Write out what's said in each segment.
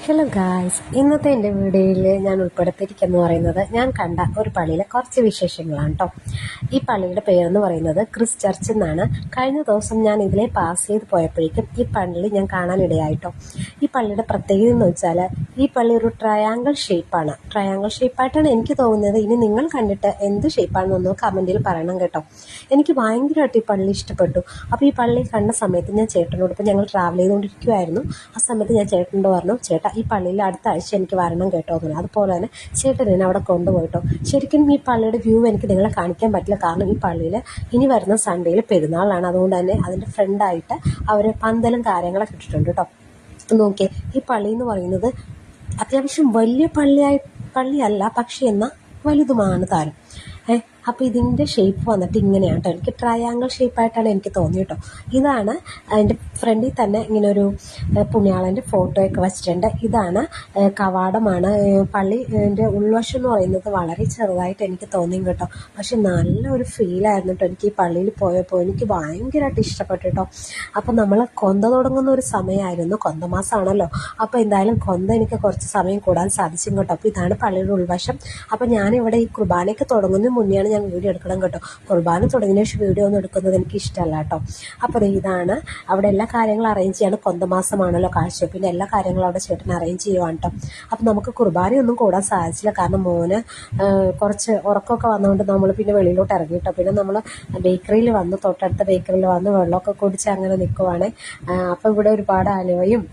Hello guys, ഇന്നത്തെ എൻ്റെ വീഡിയോയിൽ ഞാൻ ഉൾപ്പെടുത്തിയിരിക്കുന്നത് പറയുന്നത് ഞാൻ കണ്ട ഒരു പള്ളിയിലെ കുറച്ച് വിശേഷങ്ങളാണ് കേട്ടോ. ഈ പള്ളിയുടെ പേരെന്ന് പറയുന്നത് ക്രിസ് ചർച്ച് എന്നാണ്. കഴിഞ്ഞ ദിവസം ഞാൻ ഇതിലെ പാസ് ചെയ്ത് പോയപ്പോഴേക്കും ഈ പള്ളി ഞാൻ കാണാനിടയായിട്ടോ. ഈ പള്ളിയുടെ പ്രത്യേകത എന്ന് വെച്ചാൽ ഈ പള്ളി ഒരു ട്രയാങ്കിൾ ഷേപ്പാണ്. ട്രയാങ്കിൾ ഷേപ്പായിട്ടാണ് എനിക്ക് തോന്നുന്നത്. ഇനി നിങ്ങൾ കണ്ടിട്ട് എന്ത് ഷേപ്പാണെന്നൊന്ന് കമൻറ്റിൽ പറയണം കേട്ടോ. എനിക്ക് ഭയങ്കരമായിട്ട് ഈ പള്ളി ഇഷ്ടപ്പെട്ടു. അപ്പോൾ ഈ പള്ളി കണ്ട സമയത്ത് ഞാൻ ചേട്ടനോട്, ഇപ്പോൾ ഞങ്ങൾ ട്രാവൽ ചെയ്തുകൊണ്ടിരിക്കുമായിരുന്നു, ആ സമയത്ത് ഞാൻ ചേട്ടനോട് പറഞ്ഞു, ചേട്ടാ ഈ പള്ളിയിൽ അടുത്ത ആഴ്ച എനിക്ക് വരണം കേട്ടോ എന്ന്. അതുപോലെ തന്നെ ചേട്ടൻ എന്നെ അവിടെ കൊണ്ടുപോയിട്ടോ. ശരിക്കും ഈ പള്ളിയുടെ വ്യൂ എനിക്ക് നിങ്ങളെ കാണിക്കാൻ പറ്റില്ല, കാരണം ഈ പള്ളിയിൽ ഇനി വരുന്ന സൺഡേയിൽ പെരുന്നാളാണ്. അതുകൊണ്ട് തന്നെ അതിൻ്റെ ഫ്രണ്ടായിട്ട് അവർ പന്തലും കാര്യങ്ങളൊക്കെ ഇട്ടിട്ടുണ്ട് കേട്ടോ. നോക്കിയേ, ഈ പള്ളി എന്ന് പറയുന്നത് അത്യാവശ്യം വലിയ പള്ളിയല്ല, പക്ഷേ എന്നാൽ വലുതുമാണ് താനും. അപ്പോൾ ഇതിൻ്റെ ഷേപ്പ് വന്നിട്ട് ഇങ്ങനെയാണ് കേട്ടോ. എനിക്ക് ട്രയാങ്കിൾ ഷേപ്പായിട്ടാണ് എനിക്ക് തോന്നി കേട്ടോ. ഇതാണ് അതിൻ്റെ ഫ്രണ്ടിൽ തന്നെ ഇങ്ങനെ ഒരു പുണ്യാളൻ്റെ ഫോട്ടോയൊക്കെ വെച്ചിട്ടുണ്ട്. ഇതാണ് കവാടമാണ്. പള്ളിൻ്റെ ഉൾവശം എന്ന് പറയുന്നത് വളരെ ചെറുതായിട്ട് എനിക്ക് തോന്നി കേട്ടോ. പക്ഷെ നല്ലൊരു ഫീലായിരുന്നു കേട്ടോ എനിക്ക് ഈ പള്ളിയിൽ പോയപ്പോൾ. എനിക്ക് ഭയങ്കരമായിട്ട് ഇഷ്ടപ്പെട്ടു കേട്ടോ. അപ്പോൾ നമ്മൾ കൊന്ത തുടങ്ങുന്ന ഒരു സമയമായിരുന്നു, കൊന്ത മാസമാണല്ലോ. അപ്പോൾ എന്തായാലും കൊന്ത എനിക്ക് കുറച്ച് സമയം കൂടാൻ സാധിച്ചു കേട്ടോ. അപ്പോൾ ഇതാണ് പള്ളിയുടെ ഉൾവശം. അപ്പോൾ ഞാനിവിടെ ഈ കുർബാനയൊക്കെ തുടങ്ങുന്നതിന് മുന്നെയാണ് ഞാൻ വീഡിയോ എടുക്കണം കേട്ടോ. കുർബാന തുടങ്ങിയ ശേഷം വീഡിയോ ഒന്നും എടുക്കുന്നത് എനിക്ക് ഇഷ്ടമല്ല കേട്ടോ. അപ്പോൾ ഇതാണ് അവിടെ എല്ലാ കാര്യങ്ങളും അറേഞ്ച് ചെയ്യാണ്. കൊന്തമാസമാണല്ലോ, കാഴ്ചവെപ്പിൻ്റെ എല്ലാ കാര്യങ്ങളും അവിടെ ചേട്ടൻ അറേഞ്ച് ചെയ്യുവാണ് കേട്ടോ. അപ്പോൾ നമുക്ക് കുർബാനയൊന്നും കൂടാൻ സാധിച്ചില്ല, കാരണം മോന് കുറച്ച് ഉറക്കമൊക്കെ വന്നുകൊണ്ട് നമ്മൾ പിന്നെ വെളിയിലോട്ട് ഇറങ്ങി കേട്ടോ. പിന്നെ നമ്മൾ ബേക്കറിയിൽ വന്ന്, തൊട്ടടുത്ത ബേക്കറിയിൽ വന്ന് വെള്ളമൊക്കെ കുടിച്ച് അങ്ങനെ നിൽക്കുവാണ്. അപ്പോൾ ഇവിടെ ഒരുപാട് അലുവയും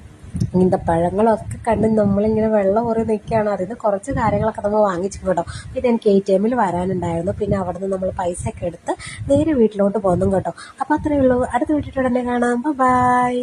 ഇങ്ങനത്തെ പഴങ്ങളൊക്കെ കണ്ട് നമ്മളിങ്ങനെ വെള്ളം കുറേ നിൽക്കുകയാണ്. അതിൽ നിന്ന് കുറച്ച് കാര്യങ്ങളൊക്കെ നമ്മൾ വാങ്ങിച്ചു കേട്ടോ. പിന്നെ എനിക്ക് ATM-ൽ വരാനുണ്ടായിരുന്നു. പിന്നെ അവിടെ നിന്ന് നമ്മൾ പൈസയൊക്കെ എടുത്ത് നേരെ വീട്ടിലോട്ട് പോകുന്നു കേട്ടോ. അപ്പോൾ അത്രയേ ഉള്ളൂ. അടുത്ത വീട്ടിൽ ഉടനെ കാണാം. ബൈ.